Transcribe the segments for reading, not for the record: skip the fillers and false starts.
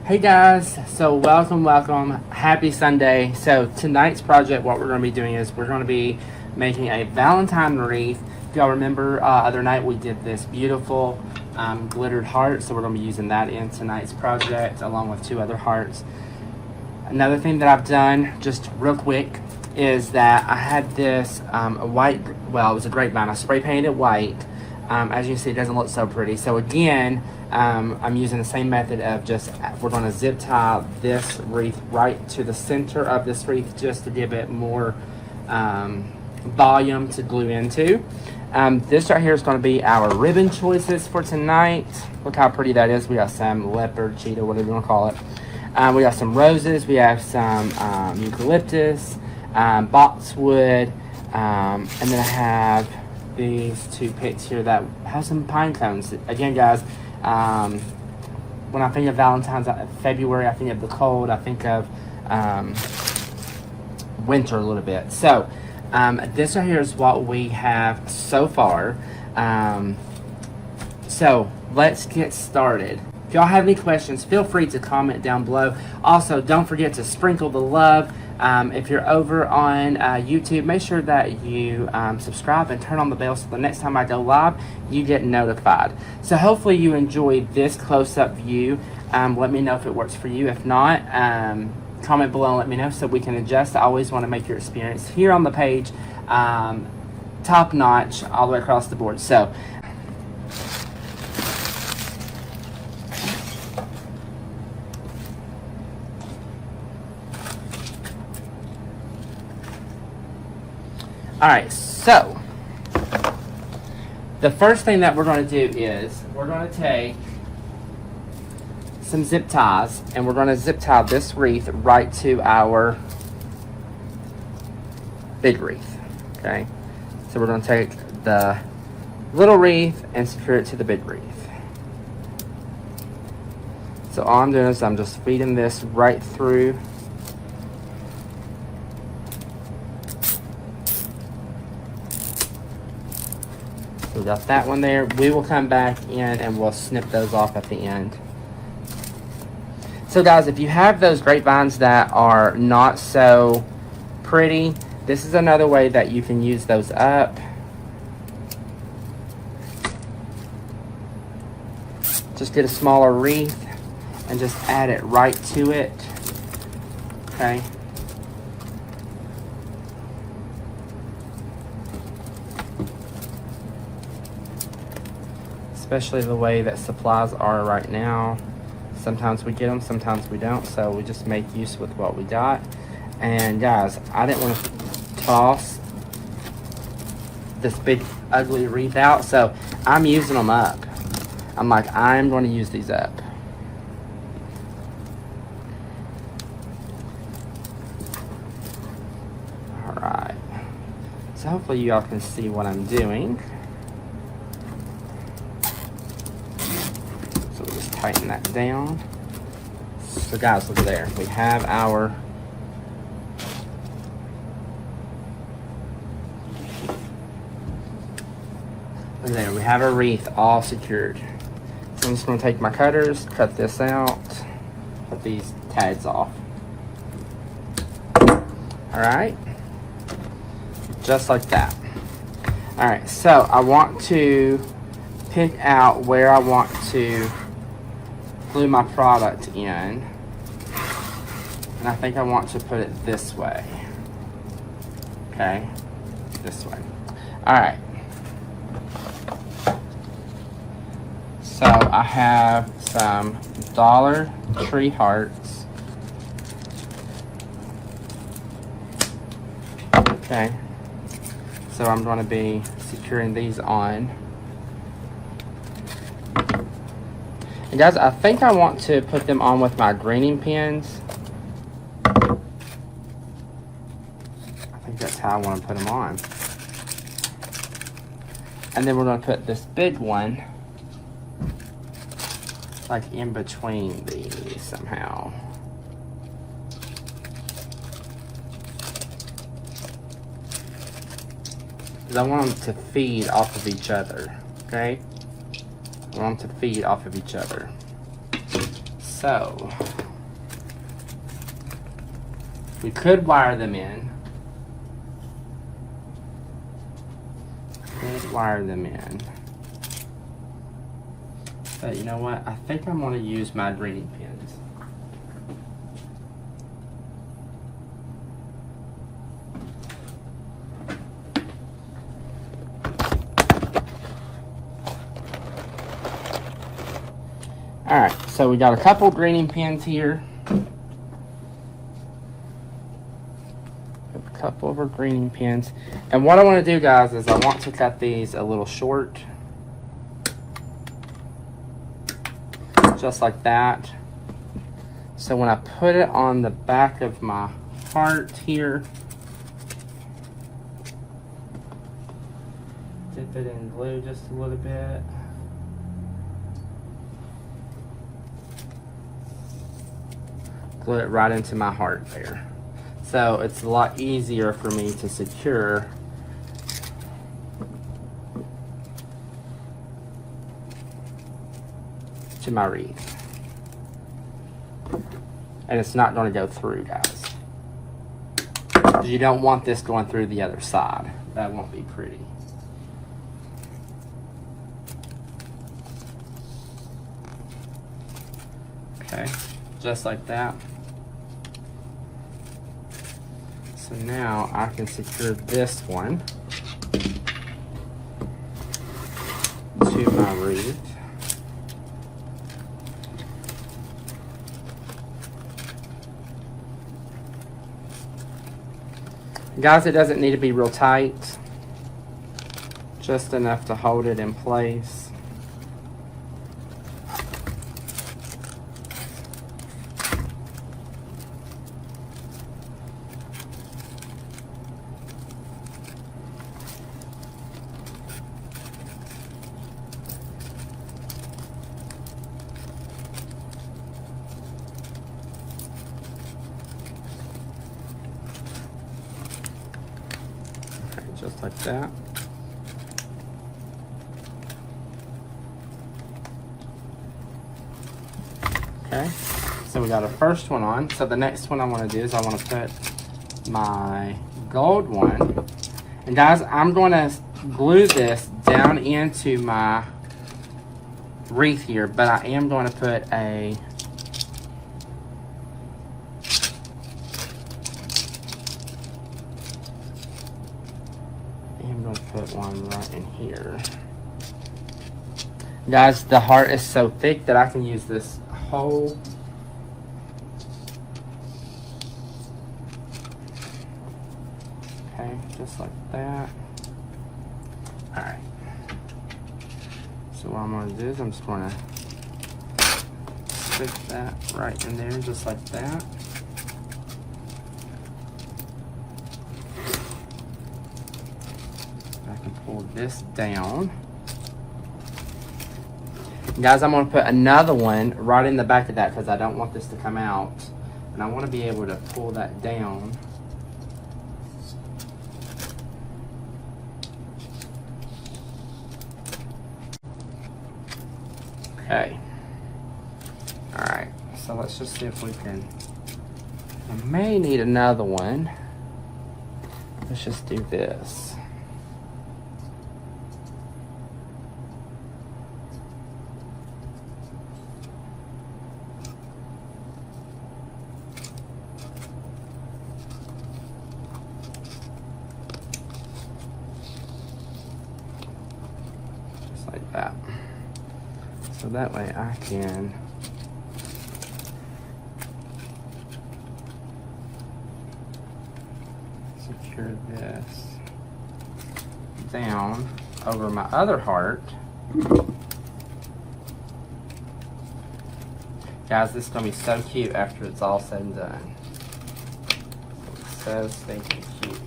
Hey guys, so welcome, happy Sunday. So tonight's project, what we're going to be doing is we're going to be making a Valentine wreath. If y'all remember, other night we did this beautiful glittered heart, so we're going to be using that in tonight's project along with 2 other hearts. Another thing that I've done, just real quick, is that I had this white, well, it was a grapevine. I spray painted it white. As you can see, it doesn't look so pretty. So again, I'm using the same method of just, we're going to zip tie this wreath right to the center of this wreath just to give it more volume to glue into. This right here is going to be our ribbon choices for tonight. Look how pretty that is. We got some leopard, cheetah, whatever you want to call it. We got some roses. We have some eucalyptus, boxwood, and then I have these 2 picks here that have some pine cones. Again, guys, when I think of Valentine's, February, I think of the cold. I think of winter a little bit. So this right here is what we have so far. So let's get started. If y'all have any questions, feel free to comment down below. Also, don't forget to sprinkle the love. If you're over on YouTube, make sure that you subscribe and turn on the bell so the next time I go live, you get notified. So hopefully you enjoy this close-up view. Let me know if it works for you. If not, comment below and let me know so we can adjust. I always want to make your experience here on the page top-notch all the way across the board. So alright, so the first thing that we're going to do is we're going to take some zip ties and we're going to zip tie this wreath right to our big wreath. Okay, so we're going to take the little wreath and secure it to the big wreath. So all I'm doing is I'm just feeding this right through. We got that one there. We will come back in and we'll snip those off at the end. So guys, if you have those grapevines that are not so pretty, this is another way that you can use those up. Just get a smaller wreath and just add it right to it. Okay. Especially the way that supplies are right now. Sometimes we get them, sometimes we don't, so we just make use with what we got. And guys, I didn't want to toss this big ugly wreath out, so I'm using them up. I'm like, I'm going to use these up. Alright, so hopefully you all can see what I'm doing. Tighten that down. So guys, look there. We have our we have our wreath all secured. So I'm just going to take my cutters, cut this out, cut these tags off. Alright, just like that. Alright, so I want to pick out where I want to glue my product in, and I think I want to put it this way. Okay, this way. Alright, so I have some Dollar Tree hearts. Okay, so I'm going to be securing these on. And guys, I think I want to put them on with my greening pins. I think that's how I want to put them on. And then we're going to put this big one like in between these somehow. Because I want them to feed off of each other, okay? I want them to feed off of each other. So, We could wire them in. But you know what? I think I'm going to use my greening pins. Alright, so we got a couple greening pins here. A couple of our greening pins. And what I want to do, guys, is I want to cut these a little short. Just like that. So when I put it on the back of my heart here, dip it in glue just a little bit. Glue it right into my heart there. So it's a lot easier for me to secure to my wreath. And it's not going to go through, guys. You don't want this going through the other side. That won't be pretty. Okay, just like that. So now I can secure this one to my wreath. Guys, it doesn't need to be real tight, just enough to hold it in place. Just like that. Okay, so we got our first one on. So the next one I want to do is I want to put my gold one. And guys, I'm going to glue this down into my wreath here, but I am going to put a one right in here. Guys, the heart is so thick that I can use this whole okay, just like that. Alright. So what I'm going to do is I'm just going to stick that right in there just like that. Pull this down. Guys, I'm going to put another one right in the back of that because I don't want this to come out. And I want to be able to pull that down. Okay. Alright, so let's just see if we can. I may need another one. Let's just do this. Like that. So that way I can secure this down over my other heart. Guys, this is going to be so cute after it's all said and done. So stinking cute.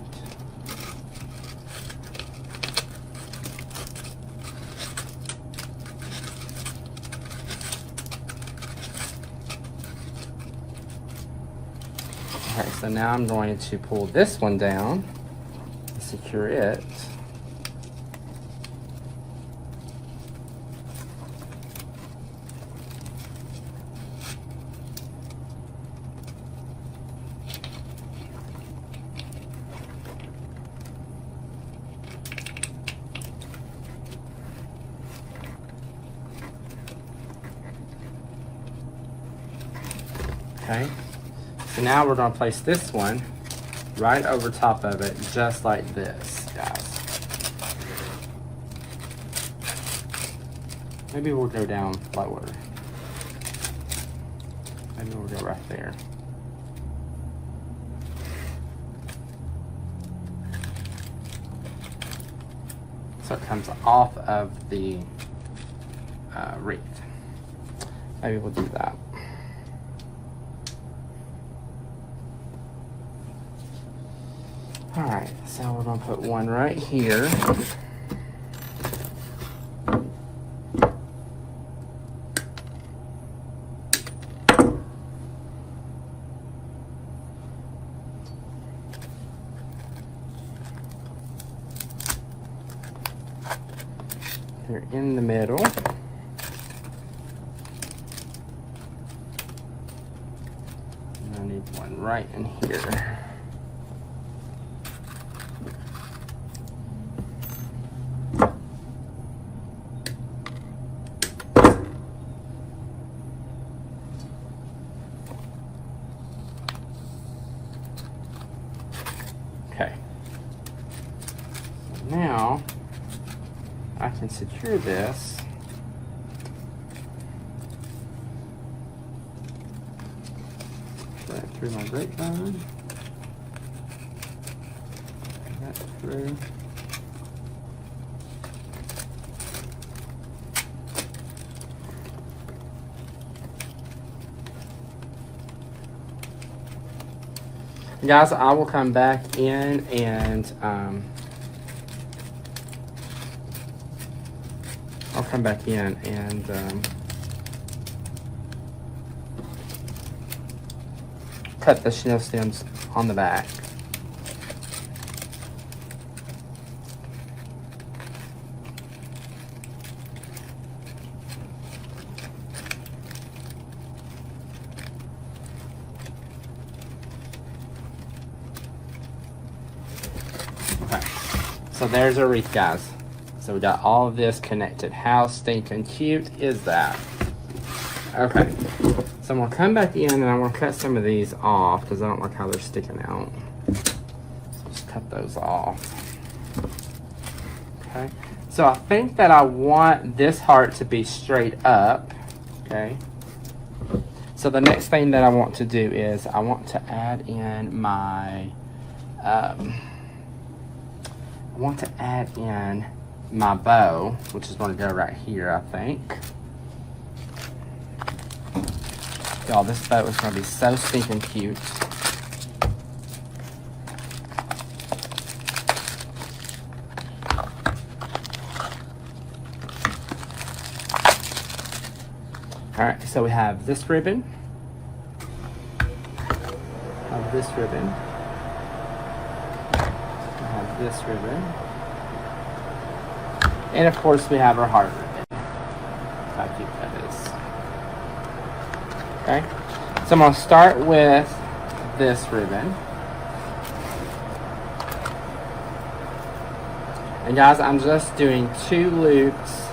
Okay, so now I'm going to pull this one down and secure it. Okay, so now we're gonna place this one right over top of it, just like this, guys. Maybe we'll go down lower. Maybe we'll go right there. So it comes off of the wreath. Maybe we'll do that. All right, so we're gonna put one right here. Here in the middle. And I need one right in here. Okay. So now I can secure this. Right through my grapevine. That through. Guys, I will come back in and I'll come back in and cut the chenille stems on the back. Okay, so there's our wreath, guys. So we got all of this connected. How stinking cute is that? Okay, so I'm gonna come back in and I'm gonna cut some of these off because I don't like how they're sticking out. So just cut those off. Okay, so I think that I want this heart to be straight up. Okay, so the next thing that I want to do is I want to add in my my bow, which is going to go right here, I think. Y'all, this bow is going to be so stinking cute. Alright, so we have this ribbon. This ribbon. We have this ribbon. And of course we have our heart ribbon. How cute that is. Okay, so I'm going to start with this ribbon. And guys, I'm just doing 2 loops.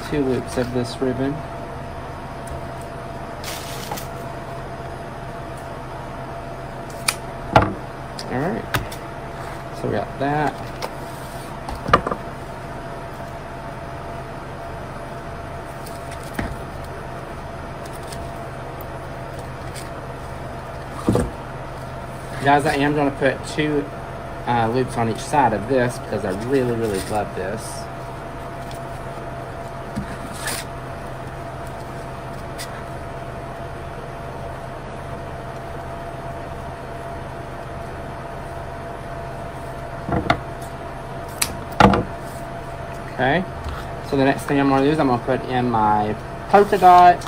Two loops of this ribbon. Alright, so we got that. Guys, I am going to put 2 loops on each side of this because I really, really love this. Okay, so the next thing I'm going to do is I'm going to put in my polka dots.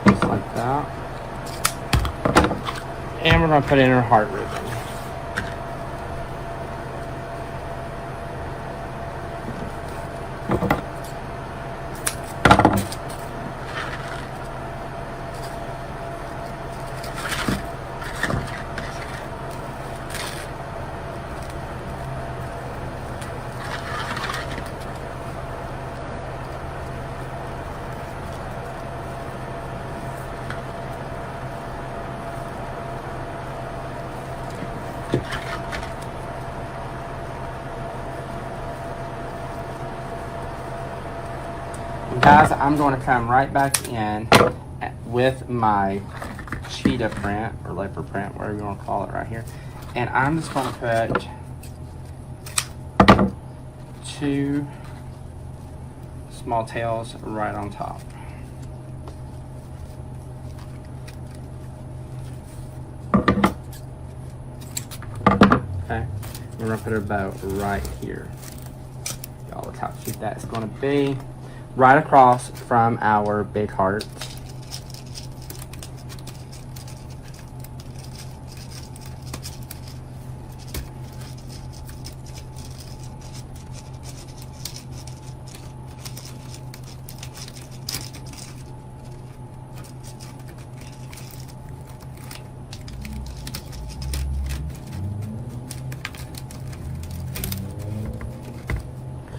Just like that. And we're going to put in our heart ribbon. Guys, I'm going to come right back in with my cheetah print or leopard print, whatever you want to call it, right here. And I'm just going to put 2 small tails right on top. Okay, we're going to put a bow right here. Y'all, look how cute that's going to be. Right across from our big heart.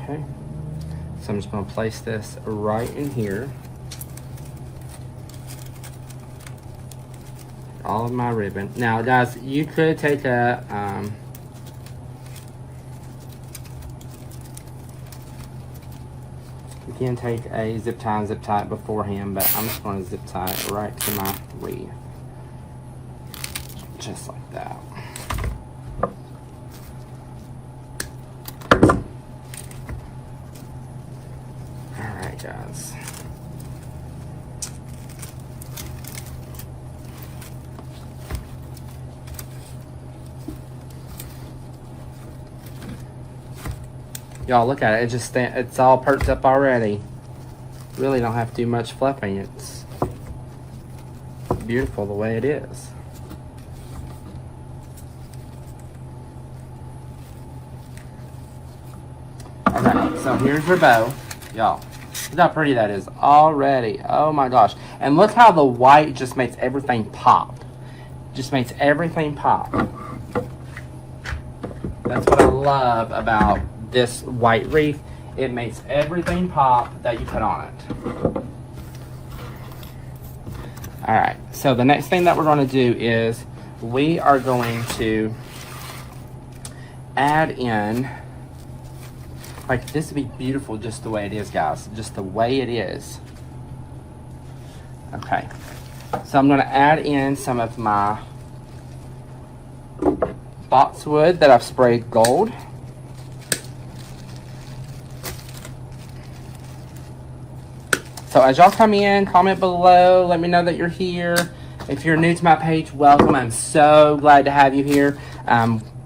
Okay. So I'm just going to place this right in here. All of my ribbon. Now, guys, you could take a you can take a zip tie and zip tie it beforehand, but I'm just going to zip tie it right to my wreath, just like that. Guys. Y'all, look at it. It's all perked up already. Really don't have to do much fluffing. It's beautiful the way it is. Okay, so here's your bow, y'all. Look how pretty that is already. Oh my gosh. And look how the white just makes everything pop. Just makes everything pop. That's what I love about this white wreath. It makes everything pop that you put on it. Alright, so the next thing that we're going to do is we are going to add in, like, this would be beautiful just the way it is, guys. Just the way it is. Okay. So I'm going to add in some of my boxwood that I've sprayed gold. So as y'all come in, comment below. Let me know that you're here. If you're new to my page, welcome. I'm so glad to have you here.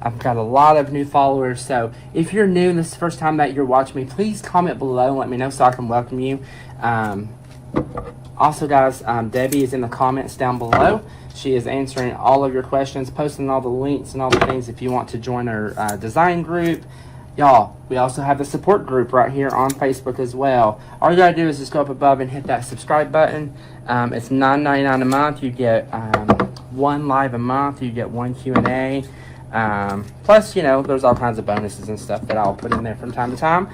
I've got a lot of new followers, so if you're new and this is the first time that you're watching me, please comment below and let me know so I can welcome you. Also, guys, Debbie is in the comments down below. She is answering all of your questions, posting all the links and all the things if you want to join our design group. Y'all, we also have the support group right here on Facebook as well. All you gotta do is just go up above and hit that subscribe button. It's $9.99 a month. You get 1 live a month. You get 1 Q&A. Plus, you know, there's all kinds of bonuses and stuff that I'll put in there from time to time.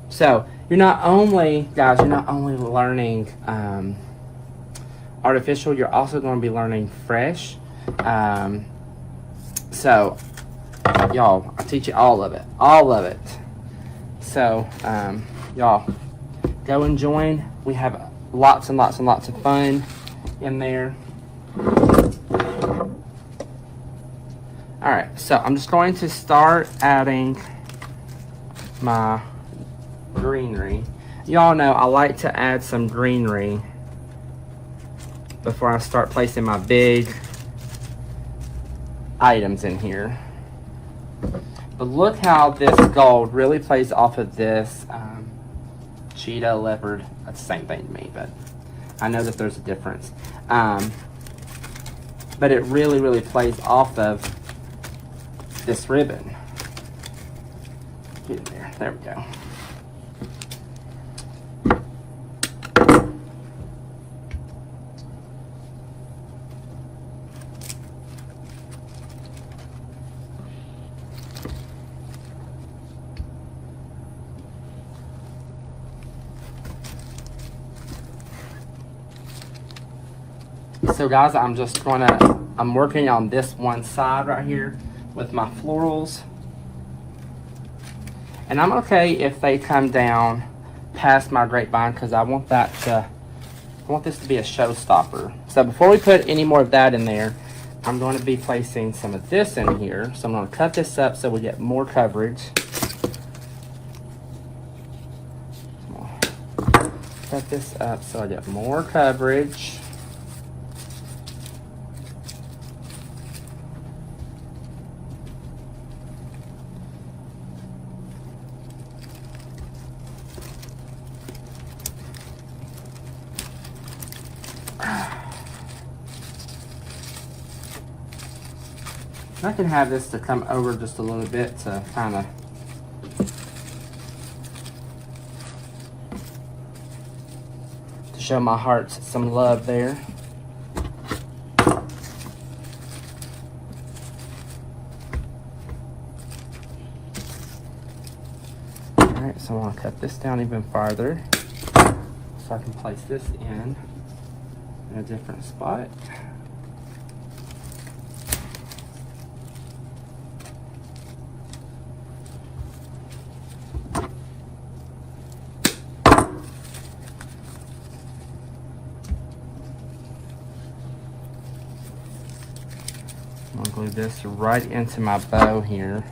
So you're not only, guys, you're not only learning artificial, you're also going to be learning fresh. So y'all, I'll teach you all of it. So y'all, go and join. We have lots and lots and lots of fun in there. Alright, so I'm just going to start adding my greenery. Y'all know I like to add some greenery before I start placing my big items in here. But look how this gold really plays off of this cheetah, leopard. That's the same thing to me, but I know that there's a difference. but it really, really plays off of this ribbon. Get in there. There we go. So guys, I'm working on this one side right here with my florals. And I'm okay if they come down past my grapevine because I want this to be a showstopper. So before we put any more of that in there, I'm going to be placing some of this in here. So I'm going to cut this up so we get more coverage. Cut this up so I get more coverage. I can have this to come over just a little bit to kind of show my heart some love there. Alright, so I want to cut this down even farther so I can place this in a different spot. I'm gonna glue this right into my bow here.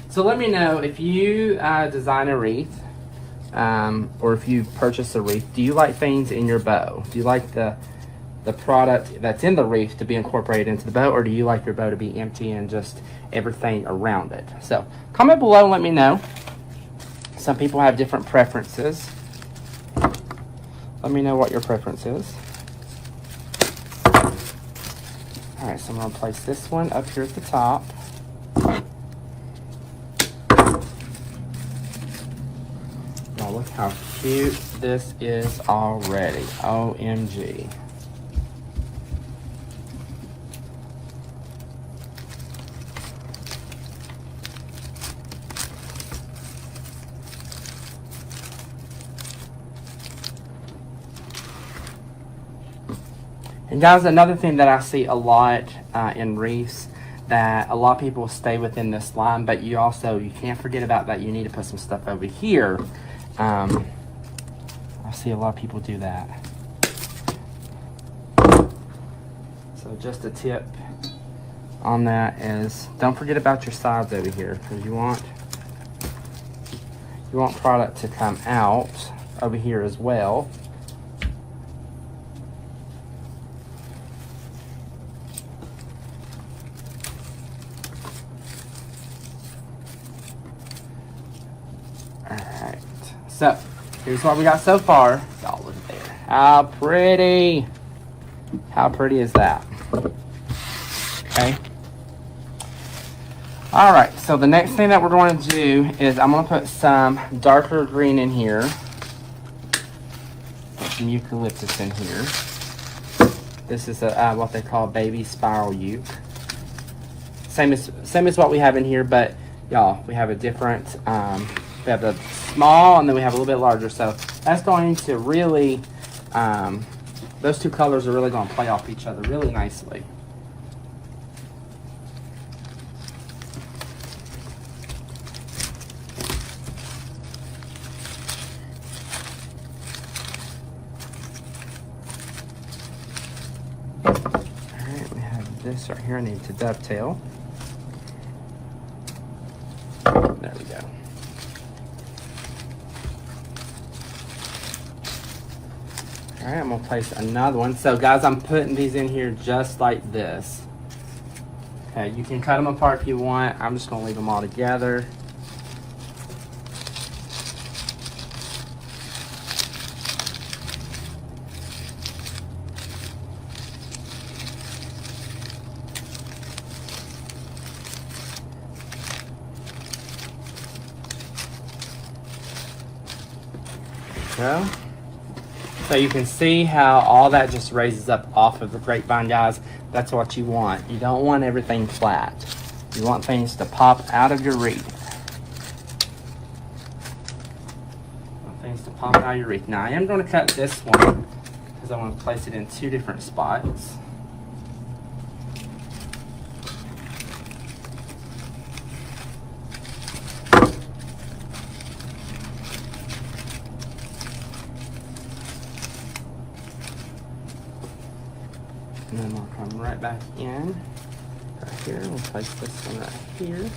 So let me know if you design a wreath, or if you purchase a wreath, do you like things in your bow? Do you like the product that's in the wreath to be incorporated into the bow, or do you like your bow to be empty and just everything around it? So comment below and let me know. Some people have different preferences. Let me know what your preference is. Alright, so I'm going to place this one up here at the top. Now look how cute this is already. OMG. And guys, another thing that I see a lot in wreaths, that a lot of people stay within this line, but you can't forget about that. You need to put some stuff over here. I see a lot of people do that. So just a tip on that is don't forget about your sides over here, because you want product to come out over here as well. Alright, so here's what we got so far. Y'all look there. How pretty! How pretty is that? Okay. Alright, so the next thing that we're going to do is I'm going to put some darker green in here. Put some eucalyptus in here. This is what they call baby spiral euc. Same as what we have in here, but y'all, we have a different, we have the small and then we have a little bit larger. So that's going to really, those two colors are really going to play off each other really nicely. Alright, we have this right here. I need to dovetail. There we go. Alright, I'm going to place another one. So guys, I'm putting these in here just like this. Okay, you can cut them apart if you want. I'm just going to leave them all together. go. So you can see how all that just raises up off of the grapevine, guys. That's what you want. You don't want everything flat. You want things to pop out of your wreath. Out your wreath. Now I am going to cut this one because I want to place it in 2 different spots. And then we'll come right back in right here. We'll place this one right here.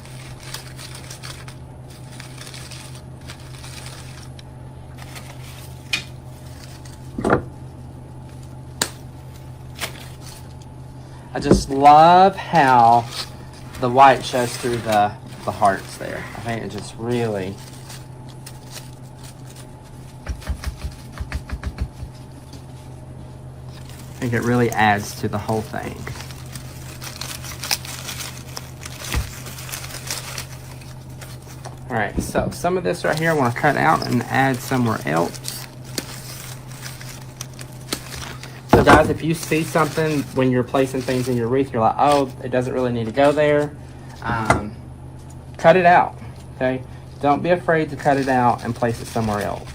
I just love how the white shows through the hearts there. I think it just really... I think it really adds to the whole thing. Alright, so some of this right here I want to cut out and add somewhere else. So guys, if you see something when you're placing things in your wreath, you're like, oh, it doesn't really need to go there, cut it out, okay? Don't be afraid to cut it out and place it somewhere else.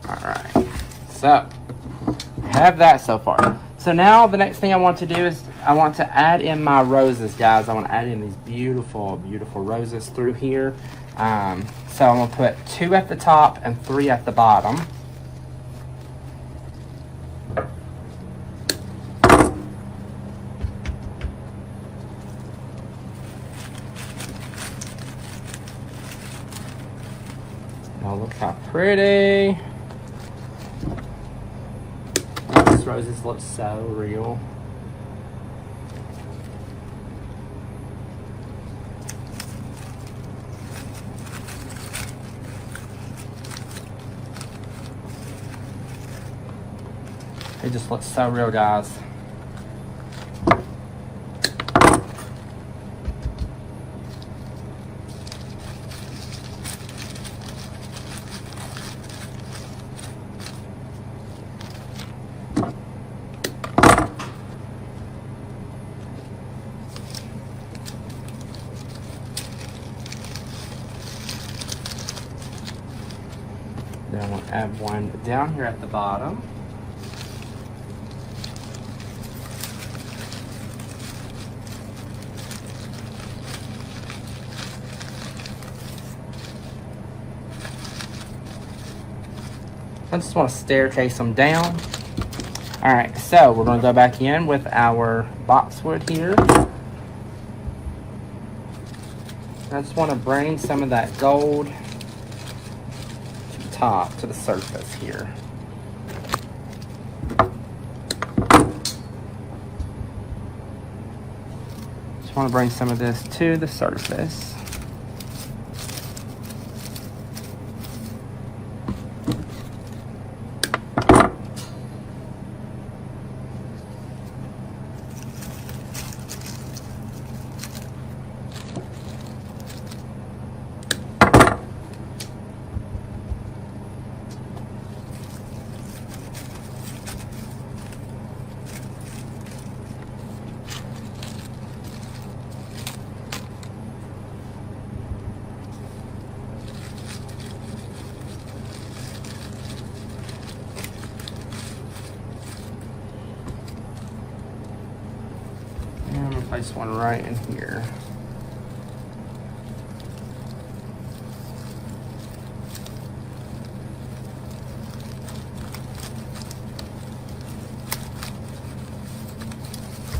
Alright, so I have that so far. So now the next thing I want to do is I want to add in my roses, guys. I want to add in these beautiful, beautiful roses through here. So I'm going to put 2 at the top and 3 at the bottom. Oh, look how pretty. These roses look so real. It just looks so real, guys. Then we'll add one down here at the bottom. I just want to staircase them down. Alright, so we're going to go back in with our boxwood here. I just want to bring some of that gold to the top, to the surface here. Just want to bring some of this to the surface. Place one right in here.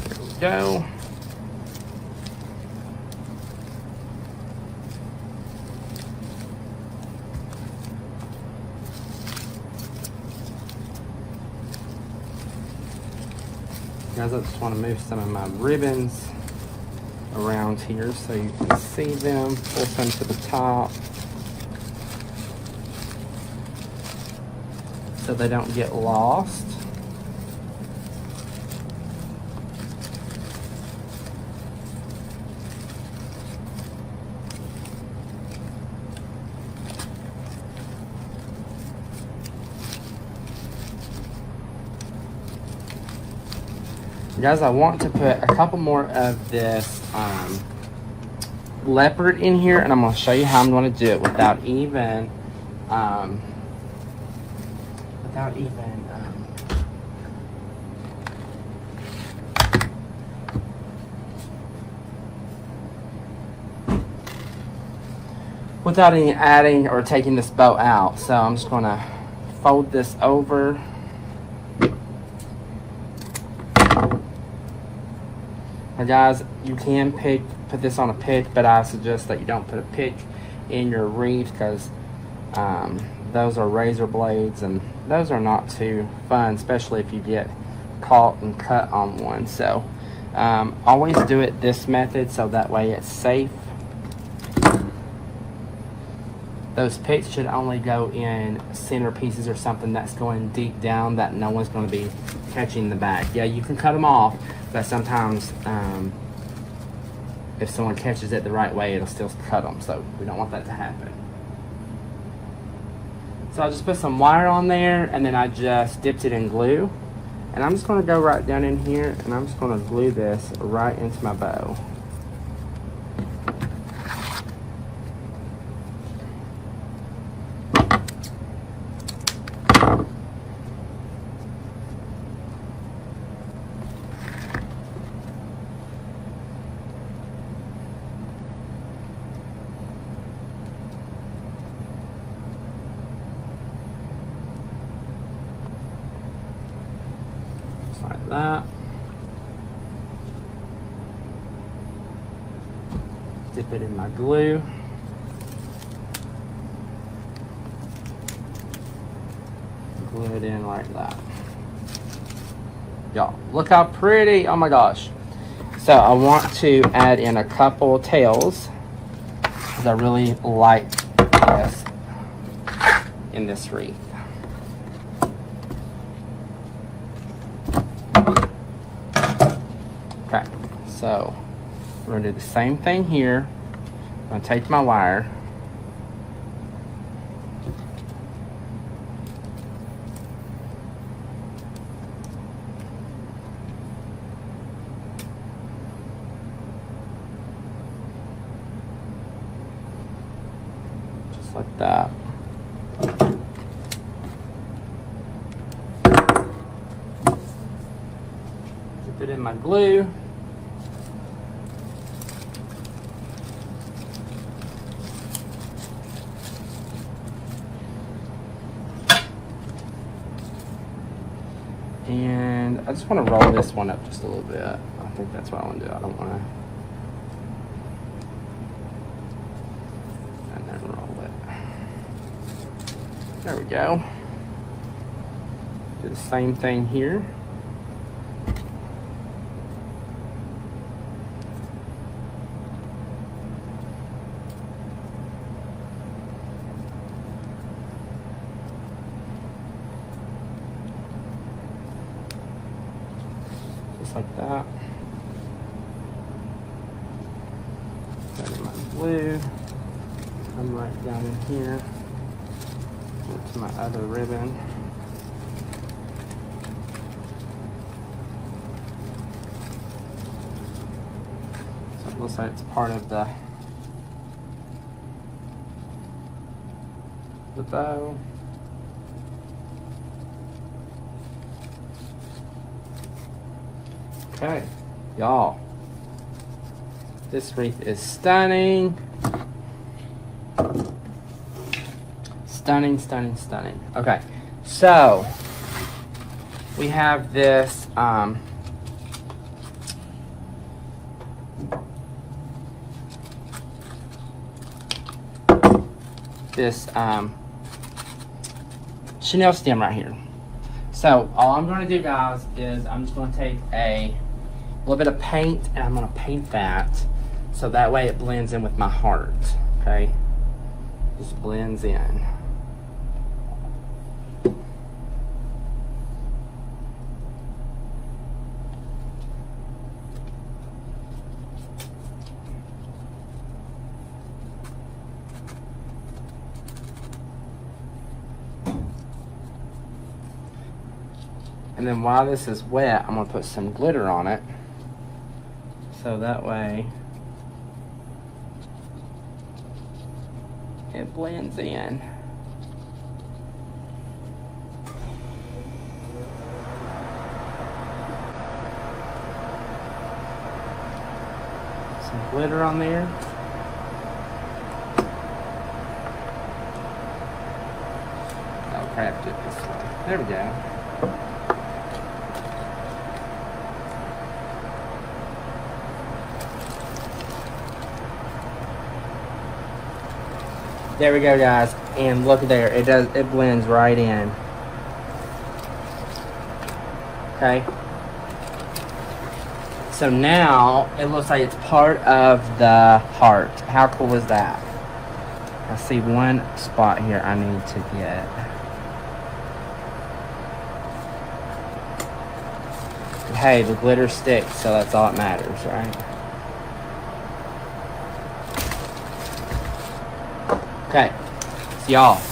There we go. Guys, I just want to move some of my ribbons around here so you can see them. Pull some to the top so they don't get lost. Guys, I want to put a couple more of this leopard in here, and I'm going to show you how I'm going to do it without even any adding or taking this bow out. So I'm just going to fold this over. Now guys, you can put this on a pick, but I suggest that you don't put a pick in your wreath because those are razor blades and those are not too fun, especially if you get caught and cut on one. So always do it this method so that way it's safe. Those picks should only go in center pieces or something that's going deep down that no one's going to be catching the back. Yeah, you can cut them off, but sometimes if someone catches it the right way, it'll still cut them. So we don't want that to happen. So I just put some wire on there, and then I just dipped it in glue. And I'm just going to go right down in here, and I'm just going to glue this right into my bow. Like that. Dip it in my glue. Glue it in like that. Y'all, look how pretty. Oh my gosh. So I want to add in a couple tails because I really like this in this wreath. Okay, so we're gonna do the same thing here. I'm gonna take my wire. Just like that. Dip it in my glue. And I just want to roll this one up just a little bit. I think that's what I want to do. I don't want to. And then roll it. There we go. Do the same thing here. Like that. Put in my glue. Come right down in here. Go to my other ribbon. So it looks like it's part of the bow. Okay, y'all, this wreath is stunning. Stunning, stunning, stunning. Okay, so we have this Chanel stem right here. So all I'm going to do, guys, is I'm just going to take a little bit of paint and I'm going to paint that so that way it blends in with my heart. Okay, just blends in. And then while this is wet, I'm going to put some glitter on it. So that way it blends in. Some glitter on there. I'll craft it this way. There we go. There we go, guys, and look there, it blends right in. Okay, so now it looks like it's part of the heart. How cool is that? I see one spot here I need to get. But hey, the glitter sticks, so that's all that matters, right? Okay, so y'all,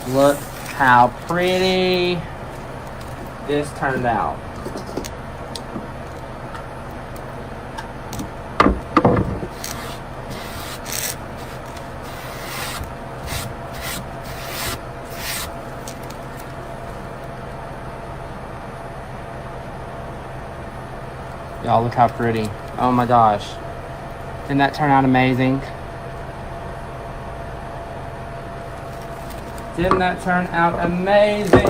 look how pretty this turned out. Y'all, look how pretty. Oh my gosh. Didn't that turn out amazing? Didn't that turn out amazing?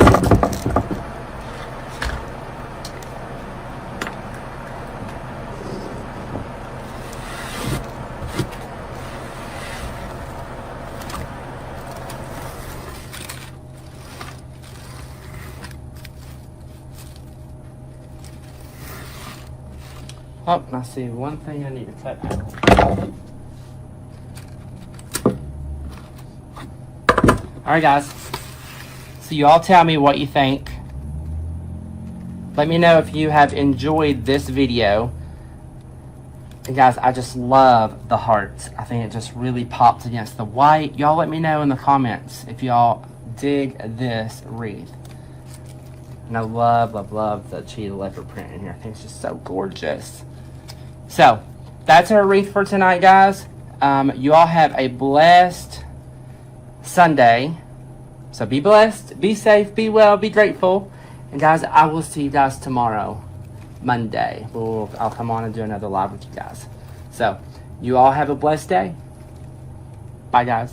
Oh, I see one thing I need to cut out. Alright, guys. So you all tell me what you think. Let me know if you have enjoyed this video. And guys, I just love the hearts. I think it just really pops against the white. Y'all let me know in the comments if y'all dig this wreath. And I love, love, love the cheetah leopard print in here. I think it's just so gorgeous. So, that's our wreath for tonight, guys. You all have a blessed Sunday. So be blessed, be safe, be well, be grateful. And guys, I will see you guys tomorrow, Monday. I'll come on and do another live with you guys. So, you all have a blessed day. Bye, guys.